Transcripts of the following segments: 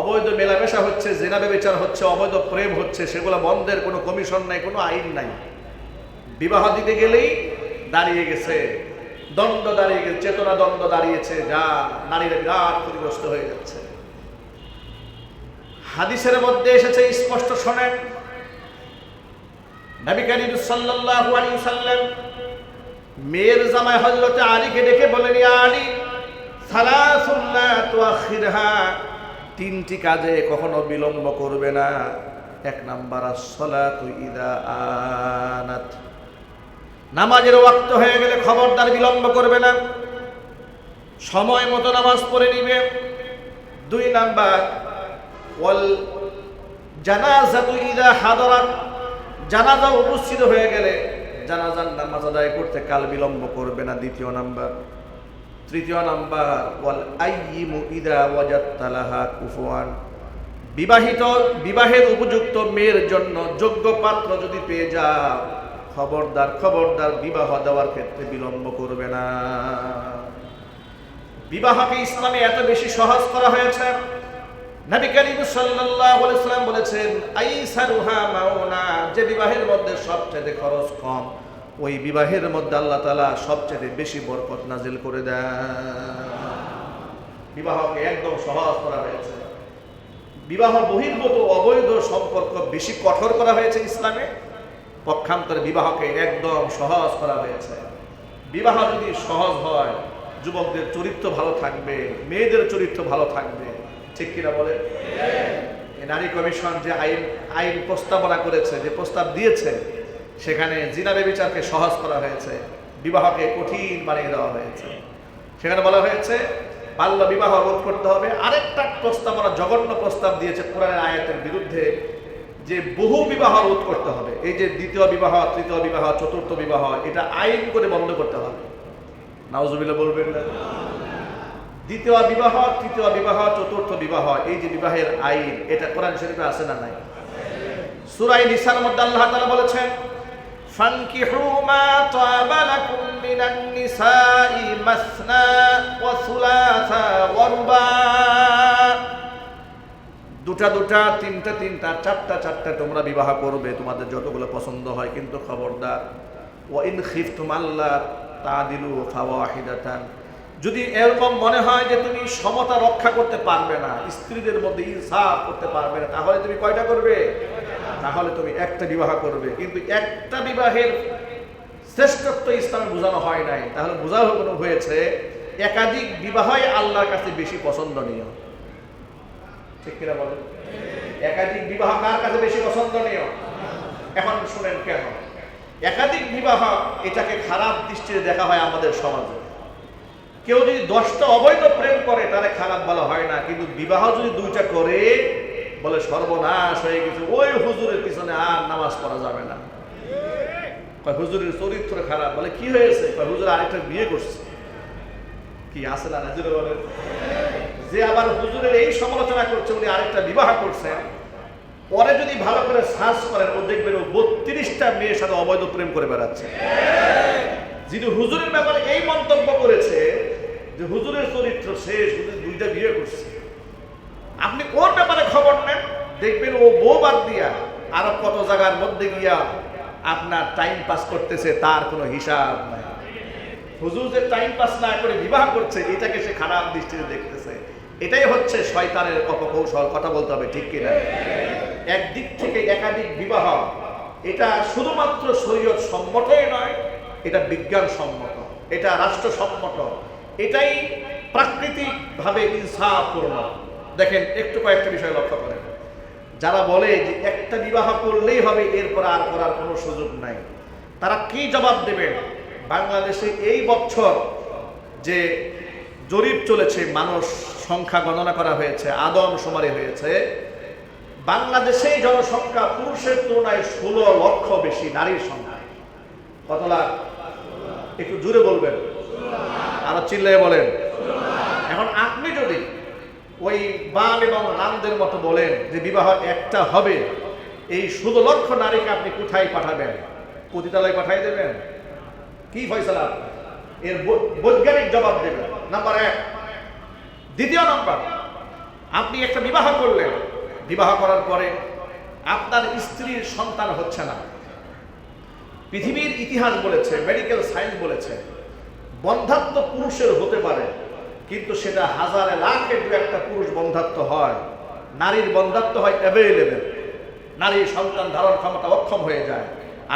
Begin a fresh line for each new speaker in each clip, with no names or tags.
অবৈধ মেলামেশা হচ্ছে, জিনা ব্যভিচার হচ্ছে, অবৈধ প্রেম হচ্ছে, সেগুলো বন্ধের কোনো কমিশন নাই, কোনো আইন নাই। বিবাহ দিতে গেলেই দাঁড়িয়ে গেছে দ্বন্দ্ব, দাঁড়িয়ে গেছে চেতনা দ্বন্দ্ব দাঁড়িয়েছে, যা নারীরা বিরাট ক্ষতিগ্রস্ত হয়ে যাচ্ছে। হাদিসের মধ্যে এসেছে স্পষ্ট শোনেন, নবী করিম সাল্লাল্লাহু আলাইহি ওয়াসাল্লাম মেয়ের জামাই হযরত আলীকে ডেকে বলেন, ইয়া আলী সালাসুন লা তুআখিরহা, তিনটি কাজে কখনো বিলম্ব করবে না। এক নাম্বার আস-সালাতু ইযা আনাত, নামাজের ওয়াক্ত হয়ে গেলে খবরদার বিলম্ব করবে না, সময় মতো নামাজ পড়ে নিবে। দুই নাম্বার ওয়াল জানাজাতু ইযা হাদারাত, জানাজা উপস্থিত হয়ে গেলে জানাজার নামাজ আদায় করতে কাল বিলম্ব করবে না, দ্বিতীয় নাম্বার। তৃতীয় নাম্বার ওয়াল আইয়িমু ইযা ওয়াজাদতা লাহা কুফুয়ান, বিবাহের উপযুক্ত মেয়ের জন্য যোগ্য পাত্র যদি পেয়ে যাও, খবরদার খবরদার বিবাহ দেওয়ার ক্ষেত্রে বিলম্ব করবে না। বিবাহকে ইসলামে এত বেশি সহজ করা হয়েছে, নবী করিম সাল্লাল্লাহু আলাইহি ওয়াসাল্লাম বলেছেন, আইসারুহা মাউনা, যে বিবাহের মধ্যে সবচেয়ে খরচ কম, ওই বিবাহের মধ্যে আল্লাহ তাআলা সবচেয়ে বেশি বরকত নাজিল করে দেন। বিবাহকে একদম সহজ করা হয়েছে। বিবাহ বহির্ভূত অবৈধ সম্পর্ক বেশি কঠোর করা হয়েছে ইসলামে, পক্ষান্তরে বিবাহকে একদম সহজ করা হয়েছে। বিবাহ যদি সহজ হয়, যুবকদের চরিত্র ভালো থাকবে, মেয়েদের চরিত্র ভালো থাকবে, ঠিক কিনা বলে? নারী কমিশন যে আইন প্রস্তাবনা করেছে, যে প্রস্তাব দিয়েছে, সেখানে জিনা ব্যভিচারকে সহজ করা হয়েছে, বিবাহকে কঠিন বানিয়ে দেওয়া হয়েছে। সেখানে বলা হয়েছে বাল্য বিবাহ রোধ করতে হবে। আরেকটা প্রস্তাবনা, জঘন্য প্রস্তাব দিয়েছে কোরআনের আয়াতের বিরুদ্ধে, যে বহু বিবাহ রোধ করতে হবে। এই যে দ্বিতীয় বিবাহ, তৃতীয় বিবাহ, চতুর্থ বিবাহ, এটা আইন করে বন্ধ করতে হবে। নাউজুবিল্লাহ বলবেন না? দ্বিতীয় বিবাহ, তৃতীয় বিবাহ, চতুর্থ বিবাহ, এই যে বিবাহের আইন, এটা কোরআন শরীফে আছে না নাই? সূরা নিসার মধ্যে আল্লাহ তাআলা বলেছেন, ফানকিহু মা তাবা লাকুম মিনান নিসাই মাসনা ওয়া সুলাসা ওয়া রুবা, দুটা দুটা, তিনটা তিনটা, চারটা চারটা তোমরা বিবাহ করবে, তোমাদের যতগুলো পছন্দ হয়। কিন্তু খবরদার, ওয়া ইন খিফতুম আল্লা তাদিলু ফাওয়াহিদাতান, যদি এরকম মনে হয় যে তুমি সমতা রক্ষা করতে পারবে না, স্ত্রীদের মধ্যে ইনসাফ করতে পারবে না, তাহলে তুমি কয়টা করবে? তাহলে তুমি একটা বিবাহ করবে। কিন্তু একটা বিবাহের শ্রেষ্ঠত্ব ইসলামে বোঝানো হয় নাই, তাহলে বোঝানো হয়েছে একাধিক বিবাহই আল্লাহর কাছে বেশি পছন্দনীয়। ঠিক কিনা বলেন? একাধিক বিবাহ কার কাছে বেশি পছন্দনীয়? এখন শুনেন কেন একাধিক বিবাহ এটাকে খারাপ দৃষ্টিতে দেখা হয় আমাদের সমাজে। কেউ যদি 10টা অবৈধ প্রেম করে তারে খারাপ বলা হয় না, কিন্তু বিবাহ যদি 2টা করে বলে সর্বনাশ হয়ে গেছে, ওই হুজুরের পিছনে আর নামাজ পড়া যাবে না। হুজুরের চরিত্র খারাপ, বলে কি হয়েছে? হুজুর আরেকটা বিয়ে করছে। কি আছে না নাজির বলেন? যে আবার হুজুরের এই সমালোচনা করছে, উনি আরেকটা বিবাহ করছেন, পরে যদি ভালো করে সার্চ করেন, ও দেখবেন ও 32টা মেয়ের সাথে অবৈধ প্রেম করে বেড়াচ্ছে। যিনি হুজুরের ব্যাপারে এই মন্তব্য করেছে যে হুজুরের চরিত্র শেষ, হুজুর 2টা বিয়ে করছে, আপনি ওর ব্যাপারে খবর নেন, দেখবেন ও বউ বাদ দিয়া আরো কত জায়গার মধ্যে গিয়া আপনার টাইম পাস করতেছে, তার কোনো হিসাব নাই। হুজুর যে টাইম পাস না করে বিবাহ করছে, এটাকে সে খারাপ দৃষ্টিতে দেখতেছে। এটাই হচ্ছে শয়তানের অপকৌশল। কথা বলতে হবে, ঠিক কিনা? একদিক থেকে একাধিক বিবাহ, এটা শুধুমাত্র শরীয়ত সম্মতই নয়, এটা বিজ্ঞান সম্মত, এটা রাষ্ট্র সম্মত, এটাই প্রাকৃতিক ভাবে ইনসাফপূর্ণ। দেখেন একটু কয়েকটা বিষয় লক্ষ্য করেন। যারা বলে যে একটা বিবাহ করলেই হবে, এরপর আর করার কোনো সুযোগ নাই, তারা কি জবাব দেবেন? বাংলাদেশে এই বছর যে জরিপ চলেছে, মানুষ সংখ্যা গণনা করা হয়েছে, আদমশুমারি হয়েছে, বাংলাদেশেই জনসংখ্যা পুরুষের তুলনায় 16 লক্ষ বেশি, নারীর সংখ্যা কত লাখ? একটু জোরে বলবেন, আরো চিল্লায় বলেন। এখন আপনি যদি ওই বাম এবং রামদের মতো বলেন যে বিবাহ একটা হবে, এই 16 লক্ষ নারীকে আপনি কোথায় পাঠাবেন? পতিতালয়ে পাঠাই দেবেন? কি ফয়সালা? এর বৈজ্ঞানিক জবাব দেবেন, নাম্বার 1। দ্বিতীয় নাম্বার, আপনি একটা বিবাহ করলেন, বিবাহ করার পরে আপনার স্ত্রীর সন্তান হচ্ছে না। পৃথিবীর ইতিহাস বলেছে, মেডিকেল সায়েন্স বলেছে, বন্ধাত্ব পুরুষের হতে পারে, কিন্তু সেটা হাজারে লাখে দু একটা পুরুষ বন্ধাত্ব হয়। নারীর বন্ধাত্ব হয় অ্যাভেলেবেল, নারীর সন্তান ধারণ ক্ষমতা অক্ষম হয়ে যায়।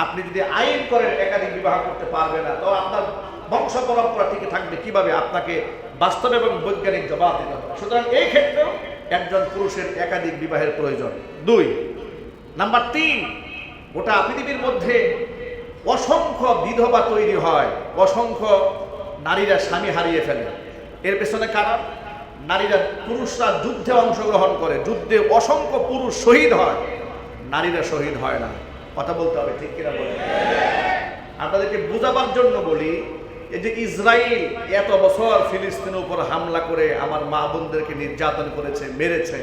আপনি যদি আইন করেন একাধিক বিবাহ করতে পারবে না, তো আপনার বংশ পরম্পরা টিকে থাকবে কিভাবে? আপনাকে বাস্তব এবং বৈজ্ঞানিক জবাব দিতে হবে। সুতরাং এই ক্ষেত্রেও একজন পুরুষের একাধিক বিবাহের প্রয়োজন। 2 নাম্বার 3, গোটা পৃথিবীর মধ্যে অসংখ্য বিধবা তৈরি হয়, অসংখ্য নারীরা স্বামী হারিয়ে ফেলে। এর পেছনে কারণ, নারীরা, পুরুষরা যুদ্ধে অংশগ্রহণ করে, যুদ্ধে অসংখ্য পুরুষ শহীদ হয়, নারীরা শহীদ হয় না। কথা বলতে হবে, ঠিক কিনা বলেন? আপনাদেরকে বোঝাবার জন্য বলি, এই যে ইসরায়েল এত বছর ফিলিস্তিনের উপর হামলা করে আমার মা বোনদেরকে নির্যাতন করেছে, মেরেছে,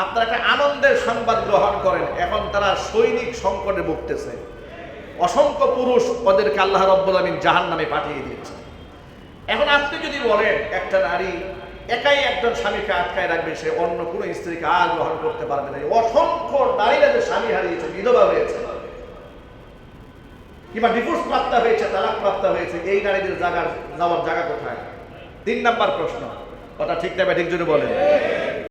আপনারা একটা আনন্দের সংবাদ গ্রহণ করেন, এখন তারা সৈনিক সংকটে ভুগতেছে। অসংখ্য পুরুষ ওদেরকে আল্লাহ রাব্বুল আলামিন জাহান্নামে পাঠিয়ে দিয়েছে। এখন আপনি যদি বলেন একটা নারী একাই একজন স্বামীকে আটকায় রাখবে, সে অন্য কোনো স্ত্রীকে আর গ্রহণ করতে পারবে না। অসংখ্য নারীরা যে স্বামী হারিয়েছে, বিধবা হয়েছে, কিংবা ডিভোর্স প্রাপ্ত হয়েছে, তালাক প্রাপ্ত হয়েছে, এই নারীদের যাওয়ার জায়গা কোথায়? 3 নাম্বার প্রশ্ন, কথা ঠিক না ঠিক যদি বলেন।